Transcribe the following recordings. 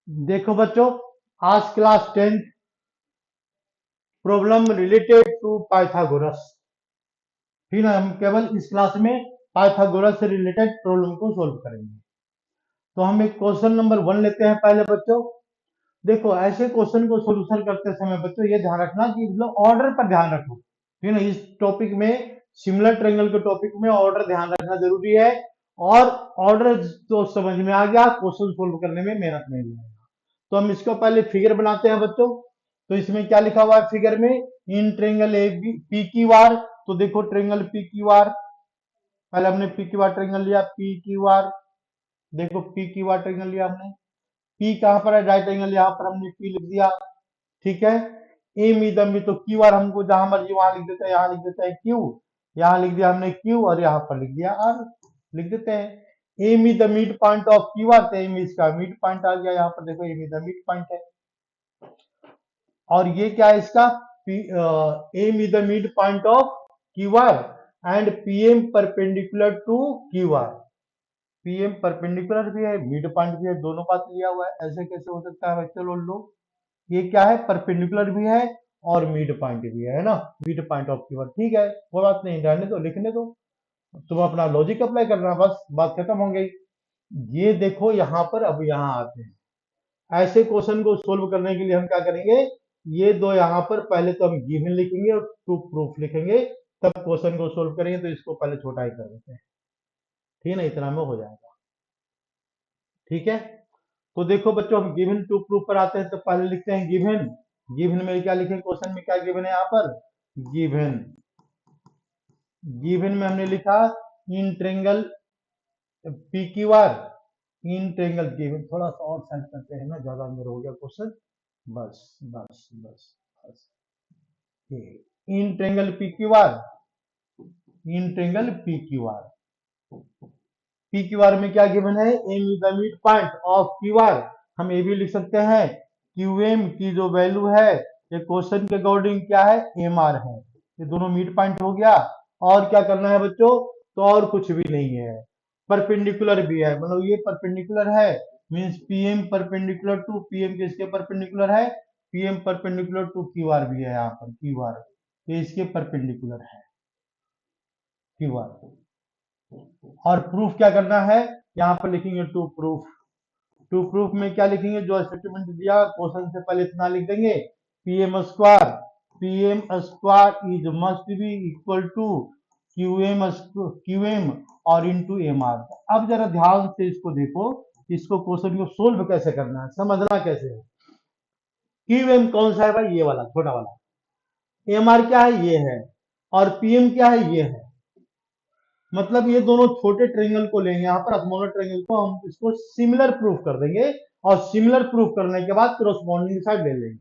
देखो बच्चों, आज class 10 problem related to Pythagoras. ठीक है, हम केवल इस क्लास में पाइथागोरस से रिलेटेड प्रॉब्लम को सोल्व करेंगे। तो हम एक क्वेश्चन नंबर 1 लेते हैं पहले बच्चों। देखो, ऐसे क्वेश्चन को सोल्यूशन करते समय बच्चों ये ध्यान रखना कि मतलब ऑर्डर पर ध्यान रखो। ठीक है ना, इस टॉपिक में सिमिलर ट्रायंगल के टॉपिक में ऑर्डर ध्यान रखना जरूरी है। और ऑर्डर तो समझ में आ गया, क्वेश्चन सोल्व करने में मेहनत नहीं लगेगा। तो हम इसको पहले फिगर बनाते हैं बच्चों। तो इसमें क्या लिखा हुआ है फिगर में? In triangle A B P Q R. तो देखो ट्रायंगल पी क्यू आर, पहले हमने पी क्यू आर ट्रायंगल लिया, पी क्यू आर। देखो पी क्यू आर ट्रायंगल लिया हमने। पी कहां पर है? राइट एंगल, यहाँ पर हमने पी लिख दिया। ठीक है। एम इदम भी, तो क्यू आर हमको जहां मर्जी वहां लिख देते हैं, यहाँ लिख देते हैं क्यू, यहाँ लिख दिया हमने क्यू, और यहाँ पर लिख दिया आर, लिख देते हैं। M is the mid point of Q R, तो एम इसका मिड पॉइंट आ गया, यहाँ पर देखो M is the mid point है। और ये क्या है इसका? M is the mid point of Q R and P M perpendicular to Q R. PM perpendicular भी है, मिड पॉइंट भी है, दोनों बात लिया हुआ है। ऐसे कैसे हो सकता है बच्चों? लो, ये क्या है? परपेंडिकुलर भी है और मिड पॉइंट भी है ना, mid point of Q are. ठीक है, कोई बात नहीं, रहने दो, लिखने दो। तुम अपना लॉजिक अप्लाई करना, बस बात खत्म हो गई। ये देखो यहाँ पर, अब यहाँ आते हैं। ऐसे क्वेश्चन को सोल्व करने के लिए हम क्या करेंगे? ये दो यहाँ पर पहले तो हम गिवन लिखेंगे और टू प्रूफ लिखेंगे, तब क्वेश्चन को सोल्व करेंगे। तो इसको पहले छोटा ही कर देते हैं, ठीक है ना, इतना में हो जाएगा। ठीक है, तो देखो बच्चों, हम गिवन टू प्रूफ पर आते हैं। तो पहले लिखते हैं गिवन। गिवन में क्या लिखें? क्वेश्चन में क्या गिवन है यहाँ पर? गिवन। गिवन में हमने लिखा इन triangle P Q R. In triangle given, थोड़ा सा और साइड करते हैं ना, ज्यादा अंदर हो गया क्वेश्चन। बस बस बस बस। In triangle P Q R, in triangle P Q R. P Q R में क्या गिवन है? M is the mid point of Q R. हम ये भी लिख सकते हैं क्यू एम की जो वैल्यू है, ये क्वेश्चन के अकॉर्डिंग क्या है? एम आर है। ये दोनों मिड पॉइंट हो गया। और क्या करना है बच्चों? तो और कुछ भी नहीं है। परपेंडिकुलर भी है, मतलब ये परपेंडिकुलर है, means PM perpendicular to PM, किसके परपेंडिकुलर है? PM perpendicular to Q R भी है, यहाँ पर क्यू आर ये इसके परपेंडिकुलर है, क्यू आर। और प्रूफ क्या करना है? यहाँ पर लिखेंगे टू प्रूफ। टू प्रूफ में क्या लिखेंगे? जो स्टेटमेंट दिया क्वेश्चन से पहले इतना लिख देंगे, PM square is must be equal to QM और इनटू एम आर। अब जरा ध्यान से इसको देखो, इसको क्वेश्चन को सोल्व कैसे करना है, समझना कैसे है। क्यूएम कौन सा है भाई? ये वाला छोटा वाला। एम आर क्या है? ये है। और पीएम क्या है? ये है। मतलब ये दोनों छोटे ट्रायंगल को लेंगे, यहाँ पर स्मॉलर ट्रायंगल को हम इसको सिमिलर प्रूफ कर देंगे, और सिमिलर प्रूफ करने के बाद कोरस्पॉन्डिंग साइड ले लेंगे,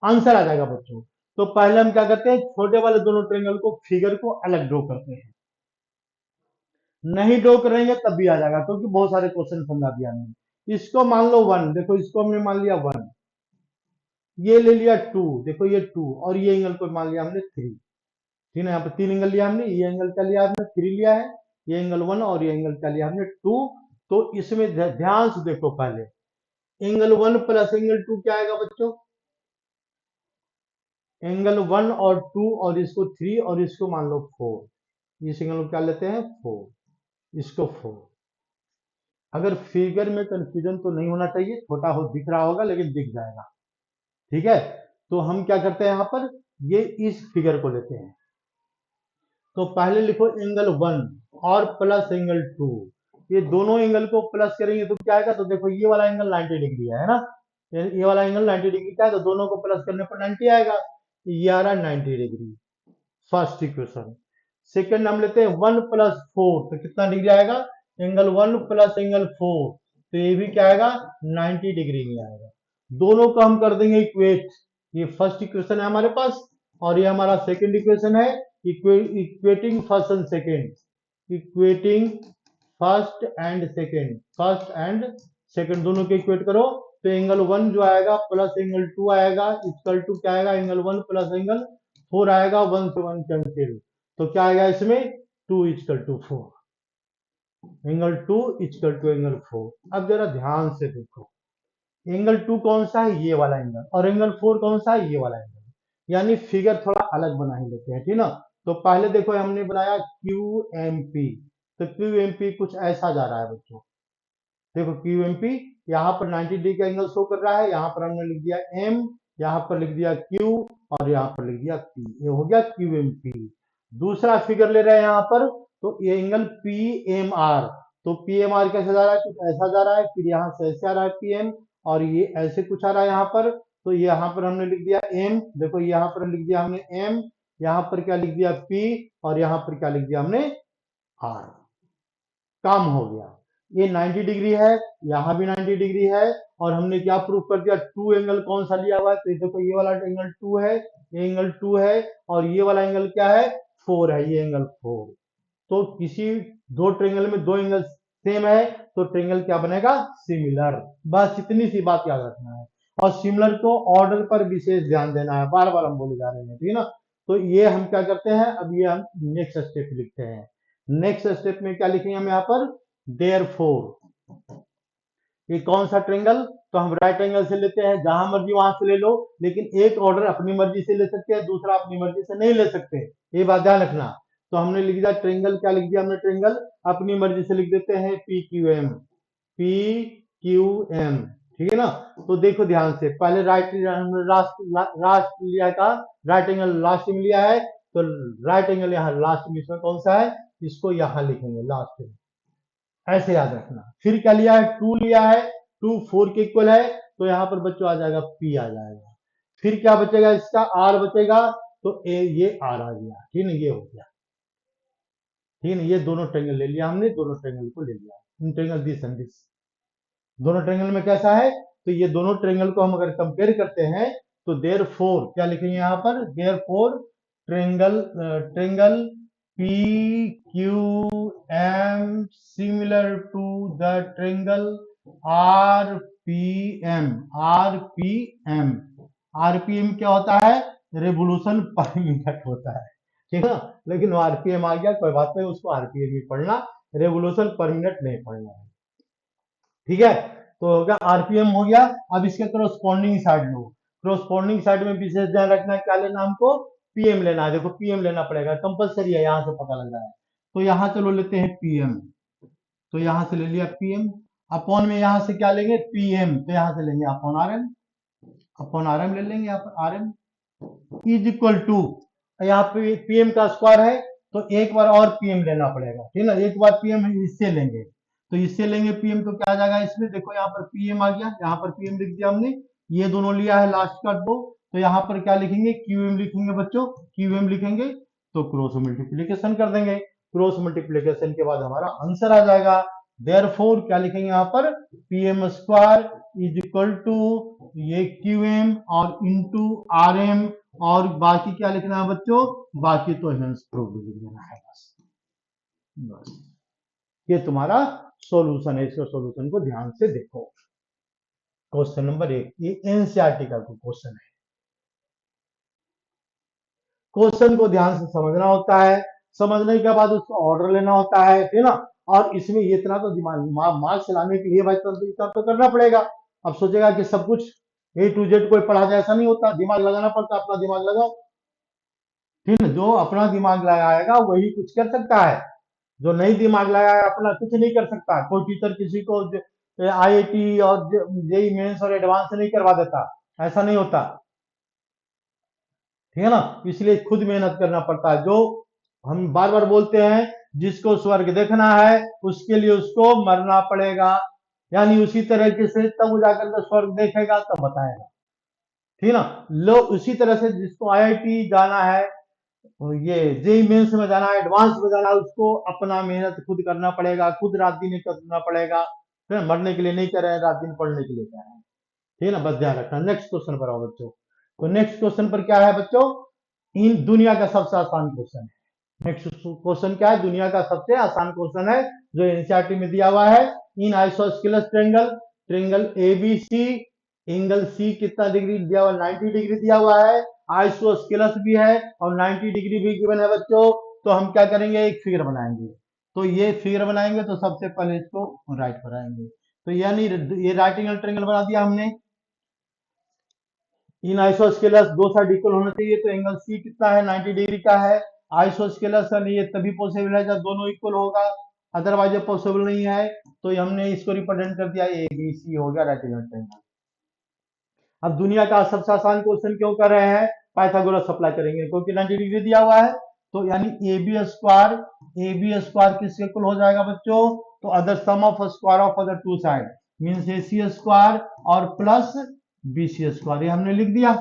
आंसर आ जाएगा बच्चों। तो पहले हम क्या करते हैं? छोटे वाले दोनों ट्रायंगल को, फिगर को अलग ड्रॉ करते हैं। नहीं ड्रॉ करेंगे तब भी आ जाएगा, क्योंकि बहुत सारे क्वेश्चन समझा दिया हमने। इसको मान लो 1, देखो इसको हमने मान लिया 1, ये ले लिया 2, देखो ये 2, और ये एंगल को मान लिया हमने 3। ठीक है, यहाँ पर 3 एंगल लिया हमने, ये एंगल क्या लिया हमने? 3 लिया है। ये एंगल 1 और ये एंगल क्या लिया हमने? 2। तो इसमें ध्यान से देखो, पहले एंगल 1 प्लस एंगल 2 क्या आएगा बच्चों? एंगल 1 और 2, और इसको 3 और इसको मान लो 4। इस एंगल को क्या लेते हैं? 4, इसको 4। अगर फिगर में कंफ्यूजन तो नहीं होना चाहिए, छोटा हो दिख रहा होगा लेकिन दिख जाएगा। ठीक है, तो हम क्या करते हैं यहाँ पर? ये इस फिगर को लेते हैं। तो पहले लिखो एंगल 1 और प्लस एंगल 2। ये दोनों एंगल को प्लस करेंगे तो क्या आएगा? तो देखो ये वाला एंगल 90 डिग्री है ना, ये वाला एंगल 90 डिग्री का है, तो दोनों को प्लस करने पर 90 आएगा। ये आ रहा 90 डिग्री, फर्स्ट इक्वेशन। सेकंड हम लेते हैं 1 प्लस 4, तो कितना डिग्री आएगा? एंगल 1 प्लस एंगल 4, तो ये भी क्या आएगा? 90 डिग्री में आएगा। दोनों को हम कर देंगे इक्वेट। ये फर्स्ट इक्वेशन है हमारे पास, और ये हमारा सेकंड इक्वेशन है। Equating first and second, equating first and second दोनों के इक्वेट करो। तो एंगल 1 जो आएगा प्लस एंगल 2 आएगा, इक्वल टू क्या आएगा? एंगल 1 प्लस एंगल 4 आएगा, 1 से 1 कैंसिल। तो क्या आएगा इसमें? 2 equal to 4, angle 2 equal to angle 4। अब जरा ध्यान से देखो, एंगल 2 कौन सा है, ये वाला एंगल, और एंगल 4 कौन सा है, ये वाला एंगल। यानी फिगर थोड़ा अलग बना ही लेते हैं, ठीक ना। तो पहले देखो हमने बनाया क्यू एम पी, तो क्यू एम पी कुछ ऐसा जा रहा है बच्चों। देखो क्यू एम पी यहाँ पर 90 डिग्री का एंगल शो कर रहा है, यहाँ पर हमने लिख दिया एम, यहाँ पर लिख दिया क्यू, और यहाँ पर लिख दिया पी, ये हो गया क्यू एम पी। दूसरा फिगर ले रहे हैं यहाँ पर, तो ये एंगल पी एम आर, तो पी एम आर कैसे जा रहा है, कुछ ऐसा जा रहा है, फिर यहाँ से ऐसे आ रहा है पी एम, और ये ऐसे कुछ आ रहा है यहाँ पर। तो यहाँ पर हमने लिख दिया एम, देखो यहाँ पर लिख दिया हमने एम, यहाँ पर क्या लिख दिया पी, और यहाँ पर क्या लिख दिया हमने आर। काम हो गया। ये 90 डिग्री है, यहाँ भी 90 डिग्री है, और हमने क्या प्रूफ कर दिया, टू एंगल कौन सा लिया हुआ है, तो देखो ये वाला एंगल 2 है, ये एंगल 2 है, और ये वाला एंगल क्या है, 4 है, ये एंगल 4। तो किसी दो ट्रेंगल में दो एंगल सेम है, तो ट्रेंगल क्या बनेगा, सिमिलर। बस इतनी सी बात याद रखना है। और सिमिलर को ऑर्डर पर विशेष ध्यान देना है, बार बार हम बोले जा रहे हैं, ठीक है ना। तो ये हम क्या करते हैं, अब ये हम नेक्स्ट स्टेप लिखते हैं। नेक्स्ट स्टेप में क्या लिखेंगे हम यहाँ पर, देयरफॉर, ये कौन सा ट्रेंगल, तो हम राइट एंगल से लेते हैं, जहां मर्जी वहां से ले लो, लेकिन एक ऑर्डर अपनी मर्जी से ले सकते हैं, दूसरा अपनी मर्जी से नहीं ले सकते, ये बात ध्यान रखना। तो हमने लिख दिया ट्रेंगल, क्या लिख दिया हमने, ट्रेंगल अपनी मर्जी से लिख देते हैं P Q M, P Q M, ठीक है ना। तो देखो ध्यान से, पहले राइट लास्ट लिया था, राइट एंगल लास्ट में लिया है, तो राइट एंगल यहाँ लास्ट में, इसमें कौन सा है, इसको यहाँ लिखेंगे लास्ट में, ऐसे याद रखना। फिर क्या लिया है, 2 लिया है, 2 4 के इक्वल है, तो यहाँ पर बच्चों आ जाएगा पी आ जाएगा। फिर क्या बचेगा, इसका आर बचेगा, तो ये आर आ गया, ठीक है, ये हो गया, ठीक है। ये दोनों ट्रेंगल ले लिया हमने, दोनों ट्रेंगल को ले लिया, in triangle this and this, दोनों ट्रेंगल में कैसा है, तो ये दोनों ट्रेंगल को हम अगर कंपेयर करते हैं, तो देयर फोर क्या लिखेंगे यहाँ पर, there four triangle, triangle P Q M similar to the triangle R P M, R P M. RPM क्या होता है, रेवोल्यूशन पर मिनट होता है, ठीक है ना। लेकिन आरपीएम आ गया, कोई बात नहीं, उसको आरपीएम ही पढ़ना, रेवोल्यूशन पर मिनट नहीं पढ़ना है, ठीक है। तो हो गया आरपीएम हो गया। अब इसके क्रॉसपॉन्डिंग साइड लो, क्रॉसपॉन्डिंग साइड में विशेष ध्यान रखना है, क्या लेना हमको, पीएम लेना है। देखो पीएम लेना पड़ेगा, कंपलसरी है, यहां से पता लग रहा है। तो यहां चलो लेते हैं पीएम, तो यहां से ले लिया पीएम, अपॉन में यहां से क्या लेंगे, पीएम, तो यहां से लेंगे अपॉन आरएम, अपॉन आरएम ले लेंगे, यहाँ पर आरएम इज इक्वल टू, यहाँ पे पीएम का स्क्वायर है, तो एक बार और पीएम लेना पड़ेगा, ठीक है ना। एक बार पीएम इससे लेंगे, तो इससे लेंगे पीएम, तो क्या आ जाएगा इसमें, देखो यहाँ पर पीएम आ गया, यहाँ पर पीएम लिख दिया हमने, ये दोनों लिया है लास्ट का दो, तो यहाँ पर क्या लिखेंगे, क्यूएम लिखेंगे बच्चों, क्यूएम लिखेंगे, तो क्रॉस मल्टीप्लीकेशन कर देंगे, क्रॉस मल्टीप्लीकेशन के बाद हमारा आंसर आ जाएगा। देयरफॉर क्या लिखेंगे यहाँ पर, PM square is equal to ये क्यूएम और इनटू आरएम, और बाकी क्या लिखना है बच्चों, बाकी तो हेंस प्रूफ लिख देना है, बस ये तुम्हारा सॉल्यूशन है। इसका सॉल्यूशन को ध्यान से देखो। क्वेश्चन नंबर 1, ये एनसीईआरटी का क्वेश्चन है। क्वेश्चन को ध्यान से समझना होता है, समझने के बाद उसका ऑर्डर लेना होता है, ठीक है ना। और इसमें इतना तो दिमाग मार्क्स लाने के लिए भाई तो करना पड़ेगा। अब सोचेगा कि सब कुछ ए टू जेड कोई पढ़ा जाए, ऐसा नहीं होता, दिमाग लगाना पड़ता, अपना दिमाग लगाओ, ठीक है। जो अपना दिमाग लगाएगा वही कुछ कर सकता है, जो नहीं दिमाग लगाया अपना कुछ नहीं कर सकता। कोई टीचर किसी को आईआईटी और जेई मेंस और एडवांस नहीं करवा देता, ऐसा नहीं होता, ठीक है ना। इसलिए खुद मेहनत करना पड़ता है। जो हम बार बार बोलते हैं, जिसको स्वर्ग देखना है उसके लिए उसको मरना पड़ेगा, यानी उसी तरीके से तब जाकर के स्वर्ग देखेगा, तब बताएगा, ठीक है ना। लो उसी तरह से जिसको आईआईटी जाना है, ये जेई मेंस में जाना है, एडवांस में जाना है, उसको अपना मेहनत खुद करना पड़ेगा, खुद रात दिन करना पड़ेगा, ठीक है। मरने के लिए नहीं कर रहे हैं, रात दिन पढ़ने के लिए कर रहे हैं, ठीक है ना। बस ध्यान रखना। नेक्स्ट क्वेश्चन पर आओ बच्चों। तो नेक्स्ट क्वेश्चन पर क्या है बच्चों, इन दुनिया का सबसे आसान क्वेश्चन है। नेक्स्ट क्वेश्चन क्या है, दुनिया का सबसे आसान क्वेश्चन है, जो एनसीईआरटी में दिया हुआ है। In isosceles triangle, triangle ABC, angle C कितना डिग्री दिया हुआ, 90 डिग्री दिया हुआ है, आइसोस्केलस भी है और 90 डिग्री भी गिवन है बच्चों। तो हम क्या करेंगे, एक फिगर बनाएंगे। तो ये फिगर बनाएंगे, तो सबसे पहले इसको राइट पर आएंगे, तो यानी ये राइट एंगल ट्रायंगल बना दिया हमने। इन आइसोस्केलस दो साइड इक्वल होना चाहिए, तो एंगल सी कितना है 90 डिग्री का है। आइसोस्केलस है ये तभी पॉसिबल है जब दोनों इक्वल होगा, अदरवाइज पॉसिबल नहीं है। तो हमने इसको रिप्रेजेंट कर दिया, ए बी सी हो गया राइट एंगल ट्रायंगल। अब दुनिया का सबसे आसान क्वेश्चन क्यों कर रहे हैं, पाइथागोरस अप्लाई करेंगे क्योंकि 90 डिग्री दिया हुआ है। तो यानी ए बी स्क्वायर किसके इक्वल हो जाएगा बच्चों, तो other sum of square of other two side means A C square और प्लस बी सी स्क्वायर, ये हमने लिख दिया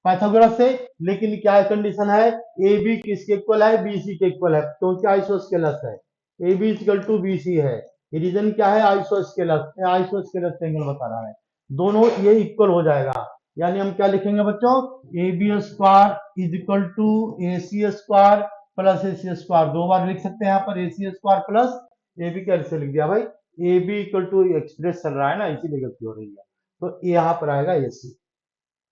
पाइथागोरस से। लेकिन क्या कंडीशन है, ए बी किसके इक्वल है, बी सी के इक्वल है, क्योंकि आइसोस्केलस है, A B equal to B C है। रीजन क्या है, आइसोस्केलस एंगल बता रहा है, दोनों ये इक्वल हो जाएगा। यानी हम क्या लिखेंगे बच्चों, A B square is equal to A C square plus A C square, दो बार लिख सकते हैं यहाँ पर, A C square plus A B कैसे लिख दिया भाई, A B equal to express चल रहा है ना, इसीलिए गलती हो रही है। तो यहाँ पर आएगा ए सी,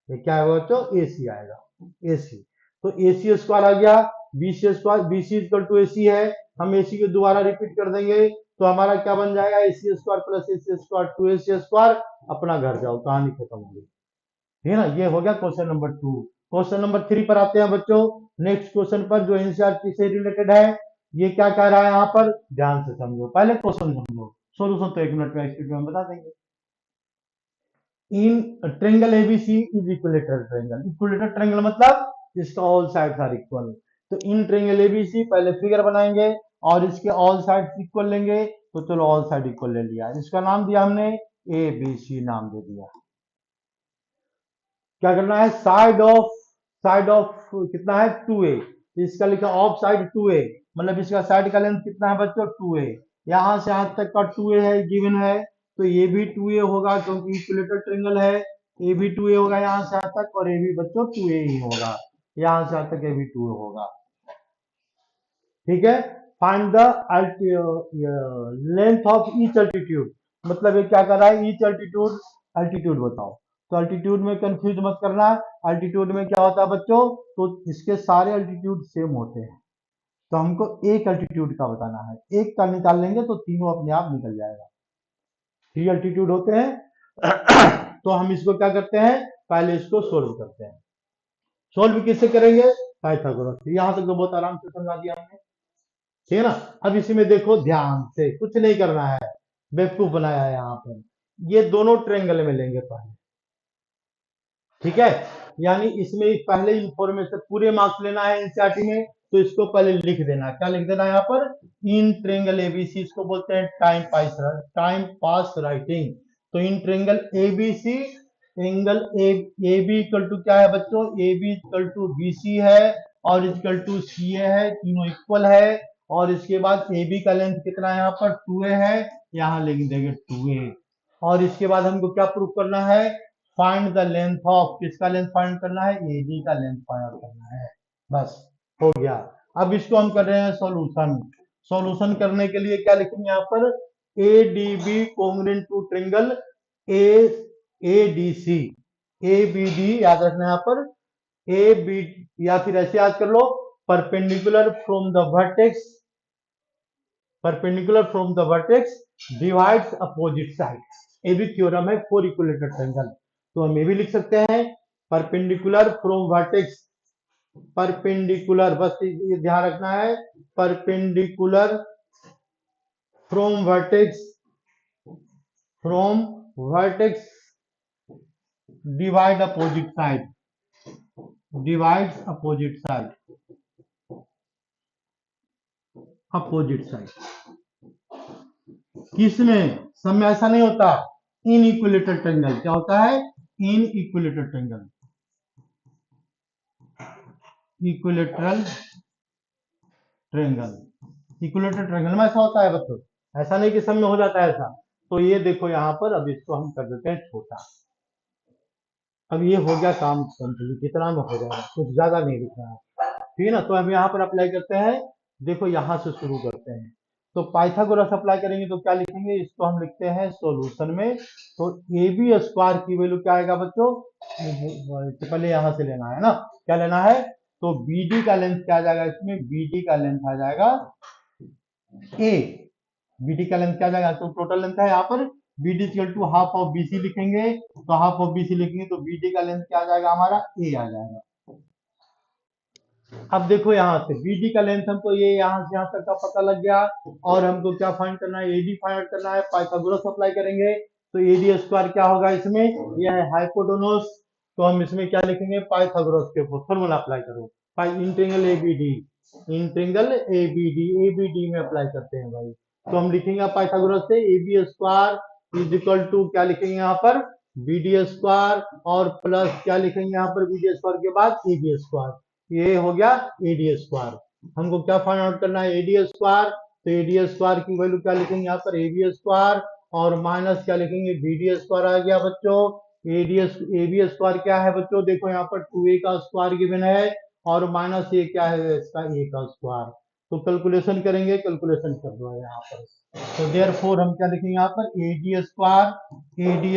ये क्या है बच्चों, ए सी आएगा, ए सी। तो ए सी स्क्वायर आ गया, B C square, B C equal to A C है, हम ए सी को दोबारा रिपीट कर देंगे, तो हमारा क्या बन जाएगा, A C square plus A C square two A C square, अपना घर जाओ, कहानी खत्म हो गई, ठीक है ना। ये हो गया क्वेश्चन नंबर 2। क्वेश्चन नंबर 3 पर आते हैं बच्चों, नेक्स्ट क्वेश्चन पर जो एनसीईआरटी से रिलेटेड है। ये क्या कह रहा है यहाँ पर, ध्यान से समझो, पहले क्वेश्चन समझो, सोल्यूशन तो 1 मिनट में एक्सप्लेन में बता देंगे। In triangle ABC is equilateral triangle, equilateral triangle मतलब इसका ऑल साइड्स आर इक्वल। तो इन ट्रेंगल एबीसी पहले फिगर बनाएंगे और इसके ऑल साइड्स इक्वल लेंगे, तो चलो ऑल साइड इक्वल ले लिया, इसका नाम दिया हमने ए बी सी नाम दे दिया। क्या करना है, साइड ऑफ कितना है 2a, इसका लिखा ऑफ साइड 2a, मतलब इसका साइड का लेंथ कितना है बच्चों 2a, यहां से यहां तक का 2a है गिवन है, तो ये भी 2a होगा क्योंकि इक्विलेटरल ट्रायंगल है, ये भी 2a होगा यहां से यहां तक, और ये भी बच्चों 2a ही होगा, यहां से यहां तक ये भी 2a होगा, ठीक है। Find the length of each altitude, मतलब ये क्या कर रहा है, ईच अल्टीट्यूड, अल्टीट्यूड बताओ, तो अल्टीट्यूड में कंफ्यूज मत करना, अल्टीट्यूड में क्या होता है बच्चों, तो इसके सारे अल्टीट्यूड सेम होते हैं, तो हमको एक अल्टीट्यूड का बताना है, एक का निकाल लेंगे तो तीनों अपने आप निकल जाएगा, 3 अल्टीट्यूड होते हैं। तो हम इसको क्या करते हैं, पहले इसको सोल्व करते हैं। सोल्व किससे करेंगे, पाइथागोरस से, यहां तक तो बहुत आराम से समझा दिया हमने, ठीक है ना। अब इसमें देखो ध्यान से, कुछ नहीं करना है, बेवकूफ बनाया है यहाँ पर, ये दोनों ट्रायंगल में लेंगे पहले, ठीक है। यानी इसमें पहले इंफॉर्मेशन पूरे मार्क्स लेना है एनसीईआरटी में, तो इसको पहले लिख देना, क्या लिख देना यहाँ पर, इन ट्रायंगल एबीसी, इसको बोलते हैं टाइम पास राइटिंग। तो in triangle ABC, angle A B equal to क्या है बच्चों, A B equal to B C है और इक्वल टू सी ए है, तीनों इक्वल है, और इसके बाद ए बी का लेंथ कितना है यहाँ पर 2a है, यहाँ लिख देंगे 2a, और इसके बाद हमको क्या प्रूव करना है, फाइंड द लेंथ ऑफ, किसका लेंथ फाइंड करना है, ए बी का लेंथ फाइंड करना है, बस हो गया। अब इसको हम कर रहे हैं सॉल्यूशन, सॉल्यूशन करने के लिए क्या लिखेंगे यहाँ पर, A D B congruent to triangle A D C, A B D याद रखना यहाँ पर, ए बी, या फिर ऐसे याद कर लो, perpendicular from the vertex, perpendicular from the vertex divides opposite side, ये भी थ्योरम है फॉर इक्विलेटरल ट्रायंगल। तो हम ये भी लिख सकते हैं, परपेंडिकुलर फ्रॉम वर्टेक्स, परपेंडिकुलर, बस ये ध्यान रखना है, perpendicular from vertex divide opposite side, divides opposite side, opposite side किसमें, सब में ऐसा नहीं होता, इन इक्विलेटरल ट्रायंगल क्या होता है, इन equilateral triangle, equilateral triangle, equilateral triangle में ऐसा होता है बच्चों, ऐसा नहीं कि सब में हो जाता है ऐसा। तो ये देखो यहाँ पर, अब इसको हम कर देते हैं छोटा, अब ये हो गया काम कंप्लीट, इतना में हो जाएगा, कुछ ज्यादा नहीं लिखना है, ठीक है ना। तो हम यहाँ पर अप्लाई करते हैं, देखो यहाँ से शुरू करते हैं, तो पाइथागोरस अप्लाई करेंगे तो क्या लिखेंगे, इसको हम लिखते हैं सॉल्यूशन में, तो ए बी स्क्वायर की वैल्यू क्या आएगा बच्चों, तो पहले यहाँ से लेना है ना, क्या लेना है, तो बी डी का लेंथ क्या आ जाएगा, इसमें बी डी का लेंथ आ जाएगा ए, बी डी का लेंथ क्या आ जाएगा, तो टोटल लेंथ है यहाँ पर B D equal to half of B C लिखेंगे, तो हाफ ऑफ बी सी लिखेंगे तो बी डी का लेंथ क्या आ जाएगा हमारा, ए आ जाएगा। अब देखो यहाँ से बी डी का लेंथ हमको ये यहाँ से यहाँ तक का पता लग गया, और हमको क्या फाइंड करना है, एडी फाइंड करना है। पाइथागोरस अप्लाई करेंगे तो एडी स्क्वायर क्या होगा इसमें, यह है हाइपोटेन्यूज, तो हम इसमें क्या लिखेंगे, पाइथागोरस के फॉर्मूला अप्लाई करो, integral ABD, integral ABD, ABD में अप्लाई करते हैं भाई। तो हम लिखेंगे पाइथागोरस से A B square is equal to क्या लिखेंगे यहाँ पर, बी डी स्क्वायर, और प्लस क्या लिखेंगे यहाँ पर, बी डी स्क्वायर के बाद ए बी स्क्वायर, ये हो गया एडी स्क्वायर। हमको क्या फाइंड आउट करना है, एडी स्क्वायर, तो एडी स्क्वायर की वैल्यू क्या लिखेंगे यहाँ पर, एबी स्क्वायर, और माइनस क्या लिखेंगे, बीडी स्क्वायर आ गया बच्चों। एबी स्क्वायर क्या है बच्चों, देखो यहाँ पर 2a का स्क्वायर गिवन है, और माइनस ये क्या है इसका, a का स्क्वायर। तो कैलकुलेशन करेंगे, कैलकुलेशन कर दो यहाँ पर। तो देयरफॉर हम क्या लिखेंगे यहाँ पर, एडी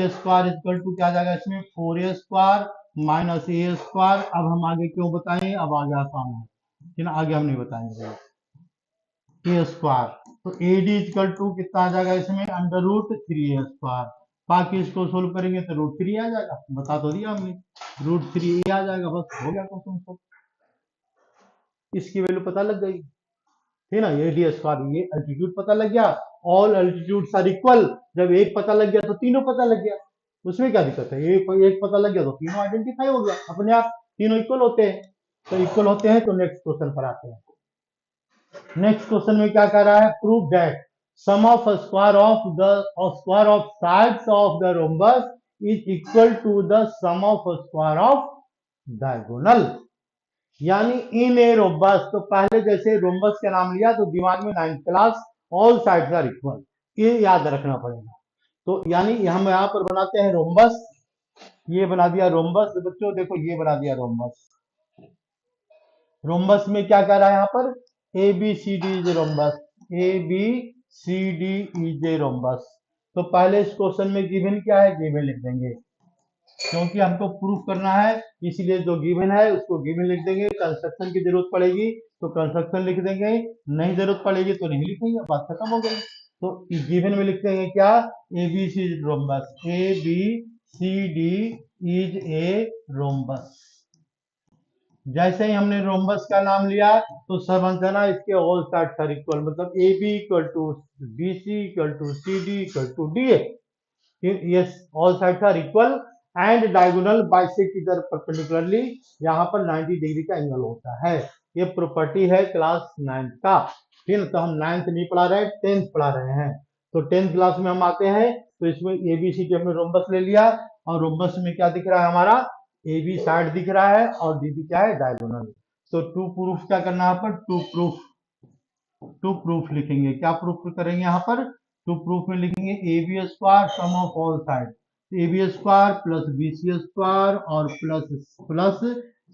स्क्वायर इक्वल टू क्या आ जाएगा इसमें, 4a स्क्वायर माइनस ए स्क्वायर। अब हम आगे क्यों बताएं, अब आगे आसान है, लेकिन आगे हम नहीं बताएंगे। ए स्क्वायर, तो ए डी इक्वल टू कितना आ जाएगा इसमें, अंडर रूट 3a स्क्वायर। बाकी इसको सोल्व करेंगे तो रूट 3 आ जाएगा, बता तो दिया हमने, रूट 3a आ जाएगा, बस हो गया क्वेश्चन सब। इसकी वैल्यू पता लग गई, ठीक ना, ये डी स्क्वायर, ये अल्टीट्यूड पता लग गया। ऑल अल्टीट्यूड्स आर इक्वल, जब एक पता लग गया तो तीनों पता लग गया, उसमें क्या दिक्कत है, एक पता लग गया तो तीनों आइडेंटिफाई हो गया अपने आप, तीनों इक्वल होते हैं। तो इक्वल होते हैं तो नेक्स्ट क्वेश्चन पर आते हैं। नेक्स्ट क्वेश्चन में क्या कह रहा है, prove that sum of square of sides of the rhombus is equal to the sum of square of diagonal. यानी इन ए रोम्बस, तो पहले जैसे रोम्बस का नाम लिया तो दिमाग में 9th class all sides are equal, ये याद रखना पड़ेगा। तो यानी हम यहाँ पर बनाते हैं रोम्बस, ये बना दिया रोम्बस बच्चों, देखो ये बना दिया रोम्बस। रोम्बस में क्या कह रहा है यहाँ पर, A B C D is a rhombus, A B C D is a rhombus. तो पहले इस क्वेश्चन में गिवन क्या है, गिवन लिख देंगे, क्योंकि हमको प्रूफ करना है, इसलिए जो गिवन है उसको गिवन लिख देंगे। कंस्ट्रक्शन की जरूरत पड़ेगी तो कंस्ट्रक्शन लिख देंगे, नहीं जरूरत पड़ेगी तो नहीं लिखेंगे, बात खत्म हो गई। तो गिवन में लिखते हैं क्या, A B C rhombus, A B C D is a rhombus. जैसे ही हमने रोम्बस का नाम लिया तो समझना इसके ऑल साइड्स आर इक्वल, मतलब A B equal to B C equal to C D equal to D A, yes all sides are equal and diagonal bisect इधर परपेंडिकुलरली, यहाँ पर 90 डिग्री का एंगल होता है। ये प्रॉपर्टी है क्लास 9th का, ठीक है। तो हम 9th नहीं पढ़ा रहे हैं, 10th पढ़ा रहे हैं। तो 10th क्लास में हम आते हैं, तो इसमें एबीसी हमने रोम्बस ले लिया, और रोम्बस में क्या दिख रहा है हमारा, ए बी साइड दिख रहा है, और डी बी क्या है, डायगोनल। तो टू प्रूफ क्या करना है, पर टू प्रूफ लिखेंगे, क्या प्रूफ करेंगे यहाँ पर, टू प्रूफ में लिखेंगे A B square sum of all side, A B square plus B C square और plus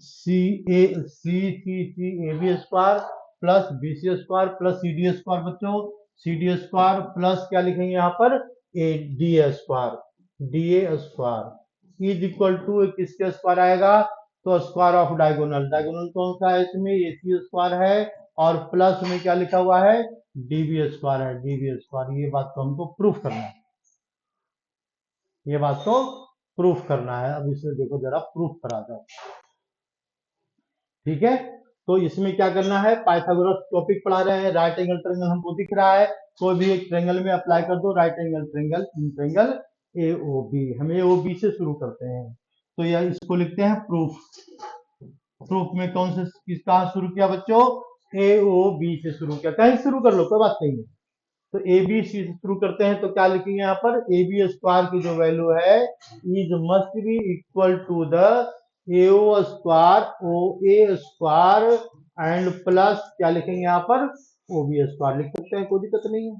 C C A B square plus B C square plus C D square बच्चों, C D square plus क्या लिखेंगे यहाँ पर, A D A square is equal to किसके square आएगा, तो square of diagonal, diagonal कौन सा है इसमें, ए सी स्क्वायर है, और प्लस में क्या लिखा हुआ है, डीबी स्क्वायर है, डीबी स्क्वायर। ये बात तो हमको प्रूफ करना है, ये बात तो प्रूफ करना है। अब इसमें देखो जरा प्रूफ करा जाओ, ठीक है। तो इसमें क्या करना है, पाइथागोरस टॉपिक पढ़ा रहे हैं, राइट एंगल ट्रायंगल हमको दिख रहा है, कोई भी एक ट्रायंगल में अप्लाई कर दो, right angle triangle in triangle A O B, हम ए ओ बी से शुरू करते हैं। तो यह इसको लिखते हैं प्रूफ। प्रूफ में कौन से किसका शुरू किया बच्चों, ए ओ बी से शुरू किया, कहीं शुरू कर लो कोई बात नहीं है। तो ए बी सी से शुरू करते हैं, तो क्या लिखेंगे यहाँ पर, ए बी स्क्वायर की जो वैल्यू है is must be equal to the A O square O A square and plus क्या लिखेंगे यहाँ पर, ओ बी स्क्वायर लिख सकते हैं, कोई दिक्कत नहीं है।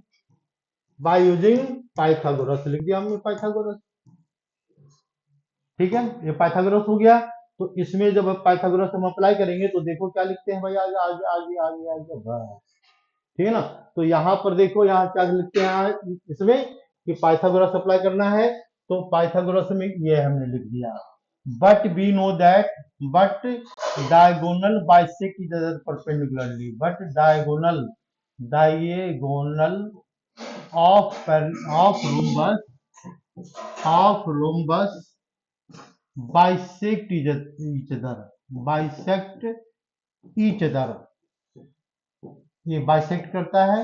बाय यूजिंग पाइथागोरस लिख दिया हमने, पाइथागोरस, ठीक है, ये पाइथागोरस हो गया। तो इसमें जब पाइथागोरस हम अप्लाई करेंगे तो देखो क्या लिखते हैं भाई, आगे आगे आगे आगे आगे बस, ठीक है ना। तो यहाँ पर देखो, यहाँ क्या लिखते हैं इसमें कि पाइथागोरस अप्लाई करना है, तो पाइथागोरस में ये हमने लिख दिया, but we know that but diagonal bisect each other perpendicularly, but diagonal of rhombus of rhombus bisect each other, bisect each other, ये बाइसेक्ट करता है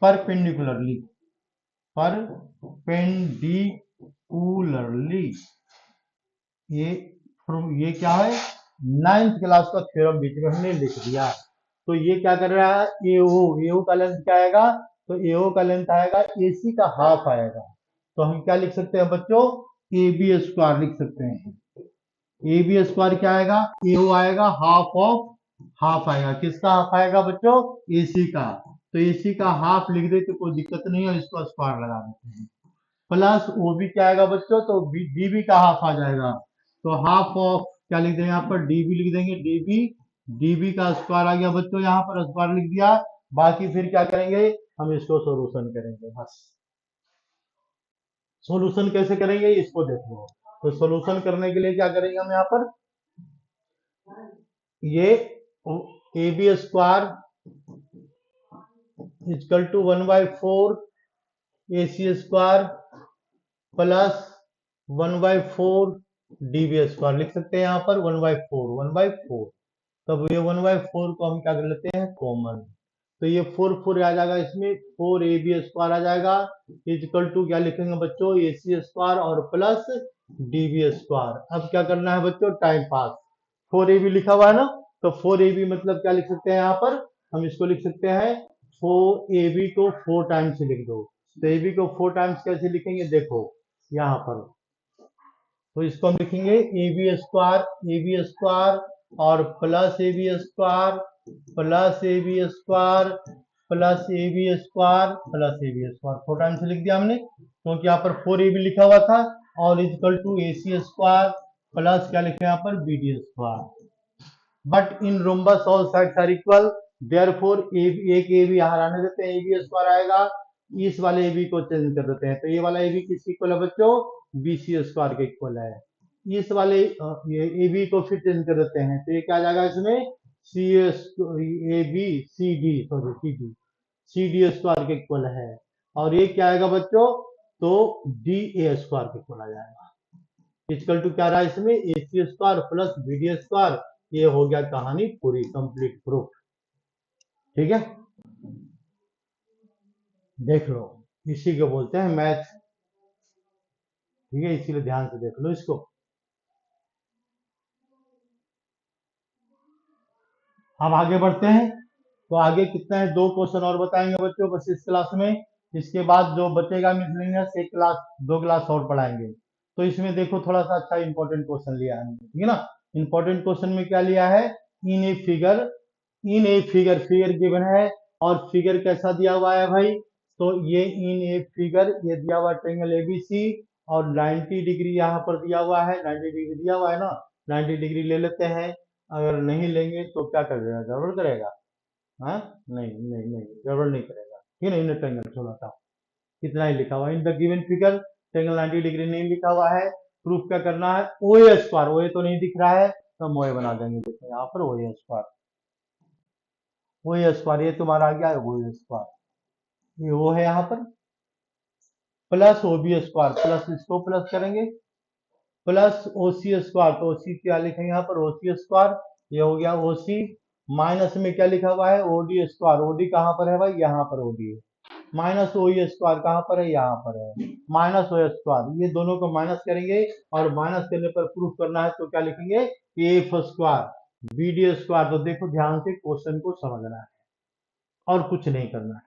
परपेंडिकुलरली, परपेंडिकुलरली, ये क्या है, नाइन्थ क्लास का थ्योरम बीच में हमने लिख दिया। तो ये क्या कर रहा है, एओ का लेंथ क्या आएगा, तो एओ का लेंथ आएगा एसी का हाफ आएगा। तो हम क्या लिख सकते हैं बच्चों, ए बी स्क्वायर लिख सकते हैं। ए बी स्क्वायर क्या आएगा, एओ आएगा हाफ ऑफ, हाफ आएगा, किसका हाफ आएगा बच्चों, एसी का। तो एसी का हाफ लिख दे तो कोई दिक्कत नहीं है, इसको स्क्वायर लगा देते हैं। प्लस ओ बी क्या आएगा बच्चों, तो डीबी का हाफ आ जाएगा, तो हाफ ऑफ क्या लिख देंगे यहाँ पर, डीबी लिख देंगे, डीबी, डीबी का स्क्वायर आ गया बच्चों, यहाँ पर स्क्वायर लिख दिया। बाकी फिर क्या करेंगे, हम इसको सोल्यूशन करेंगे बस। सोल्यूशन कैसे करेंगे इसको देखो। तो सोल्यूशन करने के लिए क्या करेंगे हम यहाँ पर, ये A B square equal to 1/4 A C square plus 1/4 DB square लिख सकते हैं यहाँ पर, 1/4 तब ये 1/4 को हम क्या कर लेते हैं कॉमन, तो ये 4 आ जाएगा, इसमें 4ab स्क्वायर आ जाएगा, इक्वल टू क्या लिखेंगे बच्चों, ac स्क्वायर और प्लस db स्क्वायर। अब क्या करना है बच्चों, टाइम पास, 4ab लिखा हुआ है ना, तो 4ab मतलब क्या लिख सकते हैं यहाँ पर, हम इसको लिख सकते हैं 4ab को 4 टाइम्स लिख दो। तो ab को 4 टाइम्स कैसे लिखेंगे देखो यहाँ पर, तो इसको हम लिखेंगे ए बी स्क्वायर और plus A B square plus A B square plus A B square plus A B square, 4 times लिख दिया हमने, क्योंकि यहाँ पर 4ab लिखा हुआ था, और equal to A C square plus क्या लिखे यहाँ पर B D square. But in rhombus all sides are equal, therefore एक ए बी यहाँ रहने देते हैं, ए बी स्क्वायर आएगा, इस वाले ए बी को चेंज कर देते हैं, तो ये वाला ए बी किसके इक्वल है बच्चों, बी सी स्क्वायर के इक्वल है। इस वाले ये ए बी को फिर चेंज कर देते हैं, तो ये क्या आ जाएगा इसमें, C A B C D, sorry C D square के इक्वल है, और ये क्या आएगा बच्चों, तो डी ए स्क्वायर के इक्वल आ जाएगा। इक्वल टू क्या रहा है इसमें, A C square plus B D square, ये हो गया कहानी पूरी, कंप्लीट प्रूफ। ठीक है, देख लो, इसी को बोलते हैं मैथ। ठीक है, इसीलिए ध्यान से देख लो इसको। हम आगे बढ़ते हैं, तो आगे कितना है, 2 क्वेश्चन और बताएंगे बच्चों बस इस क्लास में, इसके बाद जो बचेगा मिसलेनियस एक क्लास 2 क्लास और पढ़ाएंगे। तो इसमें देखो थोड़ा सा अच्छा इंपॉर्टेंट क्वेश्चन लिया है, ठीक है ना। इंपॉर्टेंट क्वेश्चन में क्या लिया है, इन a figure, in a figure, figure given है, और फिगर कैसा दिया हुआ है भाई, तो ये इन ए फिगर, ये दिया हुआ ट्रायंगल एबीसी, और 90 डिग्री यहाँ पर दिया हुआ है, 90 डिग्री दिया हुआ है ना, 90 डिग्री ले लेते हैं, अगर नहीं लेंगे तो क्या करेगा, गड़बड़ करेगा, हाँ, नहीं नहीं नहीं गड़बड़ नहीं करेगा, ठीक है ना। इन ट्रायंगल थोड़ा सा कितना ही लिखा हुआ है, in the given figure triangle 90 degree नहीं लिखा हुआ है, प्रूफ क्या करना है, ओ ए स्क्वायर, ओ ए तो नहीं दिख रहा है, तो हम ओ ए बना देंगे, देखो यहाँ पर O A square, O A square ये तुम्हारा आ गया है ओ ए स्क्वायर, ये वो है यहाँ पर, plus O B square, plus इसको प्लस करेंगे, प्लस ओ सी स्क्वायर, तो ओ सी क्या लिखेंगे यहाँ पर, ओ सी स्क्वायर, ये हो गया ओ सी, माइनस में क्या लिखा हुआ है, O D square, O D कहाँ पर है भाई, यहाँ पर ओ डी है, माइनस ओ स्क्वायर कहाँ पर है, यहाँ पर है, माइनस ओ स्क्वायर, ये दोनों को माइनस करेंगे, और माइनस करने पर प्रूफ करना है, तो क्या लिखेंगे, F square B D square. तो देखो ध्यान से क्वेश्चन को समझना है और कुछ नहीं करना है।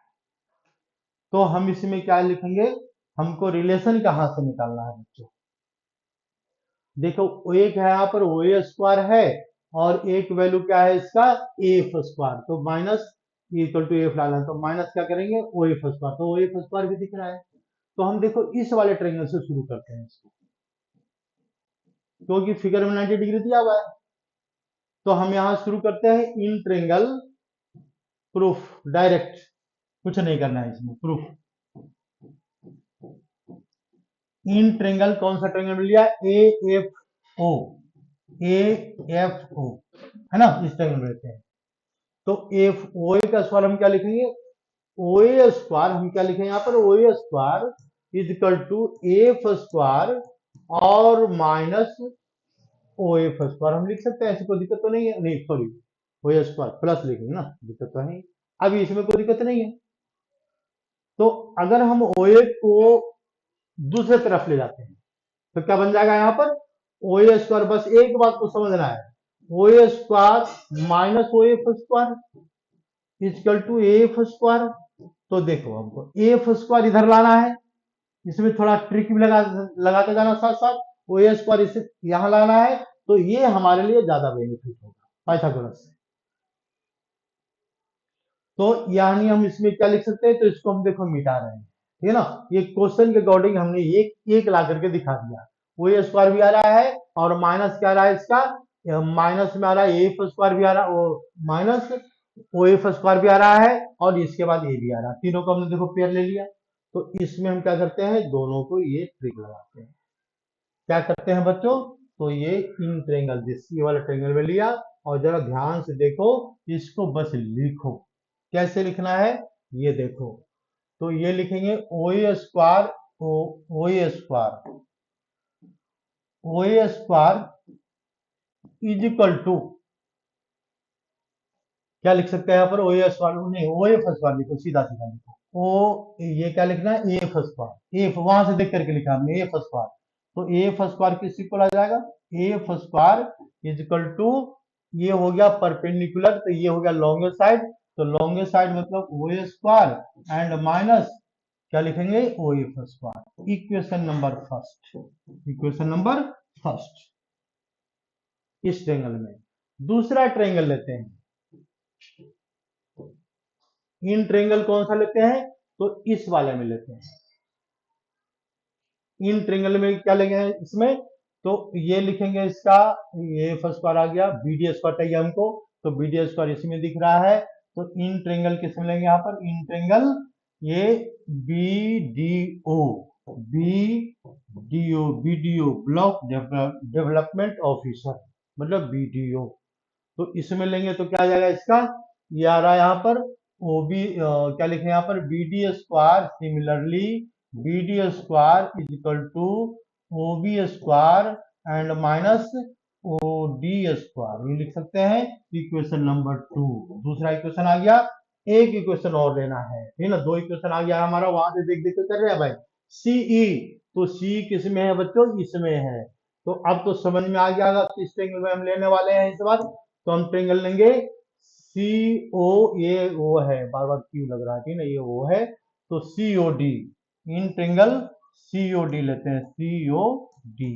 तो हम इसमें क्या लिखेंगे, हमको रिलेशन कहाँ से निकालना है बच्चों, देखो एक है यहाँ पर ओ ए स्क्वायर है, और एक वैल्यू क्या है इसका, एफ स्क्वायर, तो माइनस इक्वल टू एफ डालना है, तो माइनस क्या करेंगे, ओ एफ स्क्वायर, तो ओ एफ स्क्वायर भी दिख रहा है। तो हम देखो इस वाले ट्रायंगल से शुरू करते हैं इसको, क्योंकि फिगर में 90 डिग्री दिया हुआ है, तो हम यहाँ शुरू करते हैं इन ट्रायंगल, प्रूफ डायरेक्ट, कुछ नहीं करना है इसमें, प्रूफ इन ट्रायंगल, कौन सा ट्रायंगल लिया, A F O, A F O है ना, इस ट्रायंगल में रहते हैं। तो एफ ओ ए का स्क्वायर हम क्या लिखेंगे, ओ ए स्क्वायर, हम क्या लिखेंगे यहाँ पर, O A square equal to F square और माइनस ओ एफ स्क्वायर हम लिख सकते हैं, ऐसी कोई दिक्कत तो नहीं है, नहीं sorry O A square plus लिखेंगे ना, दिक्कत तो है। अभी इसमें कोई दिक्कत नहीं है। तो अगर हम ओ ए को दूसरे तरफ ले जाते हैं तो क्या बन जाएगा यहाँ पर ओ ए स्क्वायर, बस एक बात को समझना है, O A square minus O F square equal to F square. तो देखो हमको एफ स्क्वायर इधर लाना है, इसमें थोड़ा ट्रिक भी लगाते जाना साथ साथ, ओ ए स्क्वायर इसे यहां लाना है, तो ये हमारे लिए ज्यादा बेनिफिट होगा पाइथागोरस से। तो यानी हम इसमें क्या लिख सकते हैं, तो इसको हम देखो मिटा रहे हैं, ठीक है ना। ये क्वेश्चन के अकॉर्डिंग हमने एक एक ला करके दिखा दिया। वो ए स्क्वायर भी आ रहा है और माइनस क्या आ रहा है इसका, माइनस में आ रहा है एफ स्क्वायर भी आ रहा है, वो माइनस ओ एफ स्क्वायर भी आ रहा है और इसके बाद ए भी आ रहा है, तीनों को हमने देखो पेयर ले लिया। तो इसमें हम क्या करते हैं, दोनों को ये ट्रिक लगाते हैं। क्या करते हैं बच्चों, तो ये इन ट्रेंगल जिस ये वाला ट्रेंगल में लिया और जरा ध्यान से देखो, इसको बस लिखो। कैसे लिखना है ये देखो, तो ये लिखेंगे O A square, O A square, O A square is equal to, क्या लिख सकते हैं यहाँ पर, ओ ए स्क्वायर नहीं, ओ एफ स्क्वायर लिखो, सीधा सीधा लिखो ओ, ये क्या लिखना है एफ स्क्वायर, एफ वहां से देख करके लिखा हमने एफ स्क्वायर, तो एफ स्क्वायर किस इक्वल आ जाएगा, F square is equal to, ये हो गया परपेंडिकुलर तो ये हो गया लॉन्गेस्ट साइड, तो लॉन्गेस्ट साइड मतलब O A square and minus क्या लिखेंगे O F square. Equation number first, equation number first इस ट्रेंगल में। दूसरा ट्रेंगल लेते हैं, इन ट्रेंगल कौन सा लेते हैं, तो इस वाले में लेते हैं। इन ट्रेंगल में क्या लेंगे इसमें, तो ये लिखेंगे इसका, ये फर्स्ट स्क्वायर आ गया, बी डी स्क्वायर चाहिए हमको, तो बी डी स्क्वायर इसमें दिख रहा है, तो इन ट्रेंगल किस में लेंगे यहाँ पर, इन ट्रेंगल ये B D O, B D O, B D O block development officer मतलब बी डी ओ, तो इसमें लेंगे तो क्या आ जाएगा इसका, ये आ रहा है यहाँ पर ओ बी, क्या लिखे यहाँ पर B D square, similarly B D square is equal to O B square and minus O D square, ये लिख सकते हैं इक्वेशन नंबर 2। दूसरा इक्वेशन आ गया, एक इक्वेशन और लेना है, ठीक ना, दो इक्वेशन आ गया हमारा, वहां से देख देख के कर रहे हैं भाई। सीई, तो सी किस में है बच्चों, इसमें है, तो अब तो समझ में आ गया किस ट्रेंगल में हम लेने वाले हैं इस बार, तो हम ट्रेंगल लेंगे सी ओ, ये ओ है, बार बार क्यू लग रहा है, ठीक ना, ये ओ है, तो C O D, in triangle C O D लेते हैं, सी ओ डी,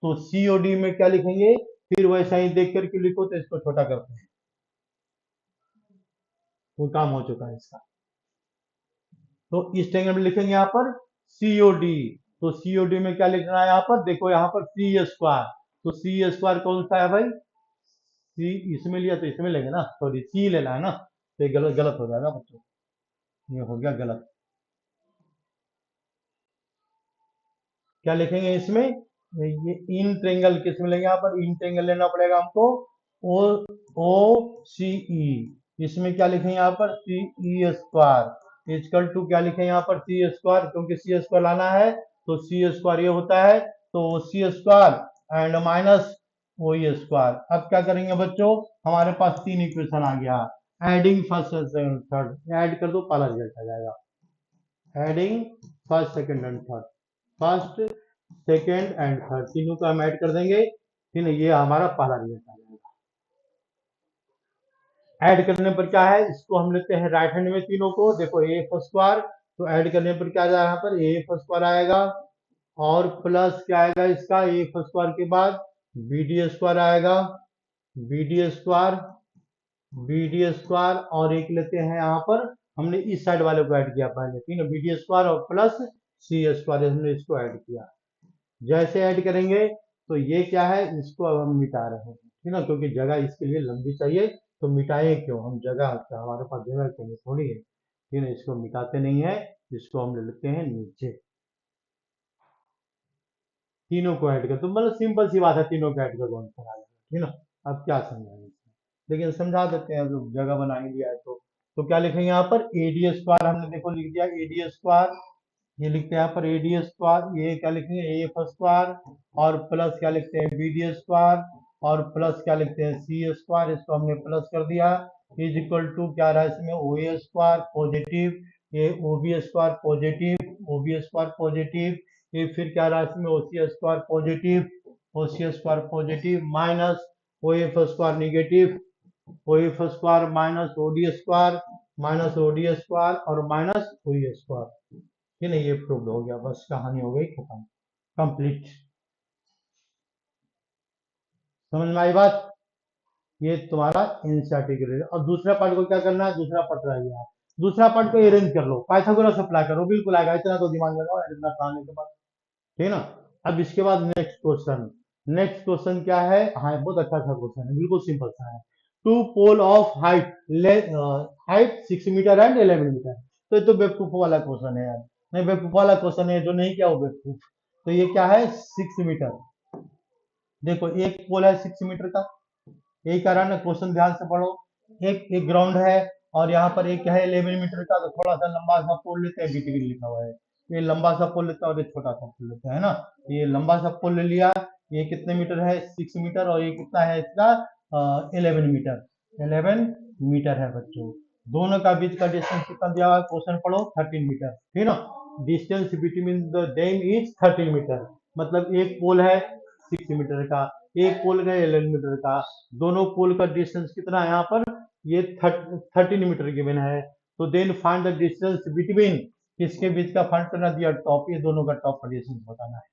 तो सी ओ डी में क्या लिखेंगे, फिर वैसा ही देख करके लिखो, तो इसको छोटा करते हैं, वो काम हो चुका है इसका। तो इस ट्रेंगल में लिखेंगे यहाँ पर सी ओ डी, तो सी ओ डी में क्या लिखना है यहाँ पर, देखो यहाँ पर सी स्क्वायर, तो सी स्क्वायर कौन सा है भाई, सी इसमें लिया तो इसमें लेंगे ना, सॉरी सी लेना है ना, तो ये गलत गलत हो जाएगा बच्चों, ये हो गया गलत। क्या लिखेंगे इसमें, ये इन ट्रेंगल किस में लेंगे यहाँ पर, इन ट्रेंगल लेना पड़ेगा हमको, ओ ओ सी ई, इसमें क्या लिखेंगे यहाँ पर सी ई स्क्वायर इजकल टू, क्या लिखें यहाँ पर सी स्क्वायर, क्योंकि सी स्क्वायर लाना है, तो सी स्क्वायर ये होता है, तो C square and minus O E square. अब क्या करेंगे बच्चों, हमारे पास तीन इक्वेशन आ गया, adding first second third, add कर दो पहला रिजल्ट आ जाएगा, adding first second and third, first second and third तीनों को हम ऐड कर देंगे, ठीक है, ये हमारा पहला रिजल्ट आ जाएगा। ऐड करने पर क्या है, इसको हम लेते हैं राइट हैंड में तीनों को, देखो ए एफ स्क्वायर, तो ऐड करने पर क्या जाएगा यहाँ पर ए एफ स्क्वायर आएगा, और प्लस क्या आएगा इसका ए एफ स्क्वायर के बाद बी डी स्क्वायर आएगा, B D square, B D square, और एक लेते हैं यहाँ पर, हमने इस साइड वाले को ऐड किया पहले, ठीक है, बी डी स्क्वायर और प्लस सी स्क्वायर, हमने इसको ऐड किया। जैसे ऐड करेंगे तो ये क्या है, इसको अब हम मिटा रहे हैं, ठीक ना, क्योंकि जगह इसके लिए लंबी चाहिए, तो मिटाए क्यों, हम जगह हमारे पास जगह कहीं थोड़ी है, ठीक है, इसको मिटाते नहीं है, इसको हम ले लेते हैं नीचे, तीनों को ऐड कर, तो मतलब सिंपल सी बात है, तीनों को ऐड कर दो आंसर आ जाएगा, ठीक ना। अब क्या समझाएंगे इसमें, लेकिन समझा देते हैं, जो जगह बना ही दिया है तो क्या लिखेंगे यहाँ पर ए डी स्क्वायर, हमने देखो लिख दिया ए डी स्क्वायर ये लिखते हैं यहाँ पर ए डी स्क्वायर, ये क्या लिखेंगे ए एफ स्क्वायर, और प्लस क्या लिखते हैं बी डी स्क्वायर, और प्लस क्या लिखते हैं सी स्क्वायर, इसको हमने प्लस कर दिया, इज इक्वल टू क्या रहा है इसमें ओ ए स्क्वायर पॉजिटिव, ये O B square positive, O B square positive, ये फिर क्या रहा है इसमें O C square positive, O C square positive, minus O F square negative, O F square minus O D square, minus O D square और minus O E square. ये नहीं, ये प्रूव हो गया, बस कहानी हो गई खत्म, कंप्लीट। समझ में आई बात? ये तुम्हारा एनसीईआरटी के लिए। और दूसरा पार्ट को क्या करना है, दूसरा पार्ट रह गया, दूसरा पार्ट को अरेंज कर लो, पाइथागोरस अप्लाई करो, बिल्कुल आएगा, इतना तो दिमाग लगाओ इतना पढ़ाने के बाद, ठीक है ना। अब इसके बाद नेक्स्ट क्वेश्चन, नेक्स्ट क्वेश्चन क्या है, हाँ बहुत अच्छा अच्छा क्वेश्चन है, बिल्कुल सिंपल सा है। Two pole of height, height 6 metre and 11 metre, तो ये तो बेवकूफ वाला क्वेश्चन है यार, नहीं बेवकूफ वाला क्वेश्चन है, जो नहीं किया वो बेवकूफ। तो ये क्या है 6 मीटर, देखो एक पोल है 6 मीटर का, यही कारण है, क्वेश्चन ध्यान से पढ़ो, एक एक ग्राउंड है, और यहाँ पर एक है 11 मीटर का, तो थोड़ा सा लंबा सा पोल लेते हैं, बीटीवी लिखा हुआ है, ये लंबा सा पोल लेते हैं और एक छोटा सा पोल लेते हैं, है ना। ये लंबा सा पोल ले लिया, ये कितने मीटर है 6 मीटर, और ये कितना है इसका 11 मीटर, 11 मीटर है बच्चों। दोनों का बीच का डिस्टेंस कितना दिया हुआ है, क्वेश्चन पढ़ो 13 मीटर, ठीक है ना। Distance between the them is 13 metre, मतलब एक पोल है 6 मीटर का, एक पोल का 11 मीटर का, दोनों पोल का डिस्टेंस कितना है यहाँ पर, ये 13 मीटर गिवन है। तो then find the distance between, किसके बीच का फाइंड करना दिया, टॉप, ये दोनों का टॉप का डिस्टेंस बताना है।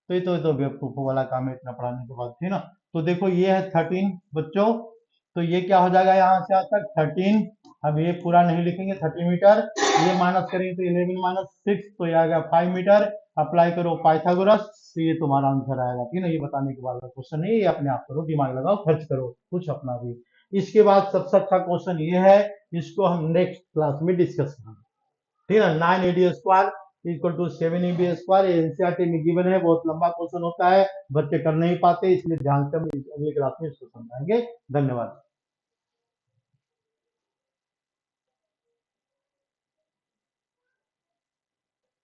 तो ये तो बेवकूफों वाला काम है इतना पढ़ाने के बाद, ठीक है ना। तो देखो ये है 13 बच्चों, तो ये क्या हो जाएगा यहाँ से आज तक 13, अब ये पूरा नहीं लिखेंगे 30 मीटर, ये माइनस करेंगे तो 11 माइनस 6, तो ये आ गया 5 मीटर। अप्लाई करो पाइथागोरस, तो ये तुम्हारा आंसर आएगा, ठीक है ना। ये बताने के बाद का क्वेश्चन नहीं, ये अपने आप करो, दिमाग लगाओ, खर्च करो कुछ अपना भी। इसके बाद सबसे अच्छा क्वेश्चन ये है, इसको हम नेक्स्ट क्लास में डिस्कस करेंगे, ठीक है ना। 9 AD square equal to 7 EB square, NCERT में गिवन है, बहुत लंबा क्वेश्चन होता है, बच्चे कर नहीं पाते, इसलिए ध्यान से हम अगली क्लास में इसको समझाएंगे। धन्यवाद।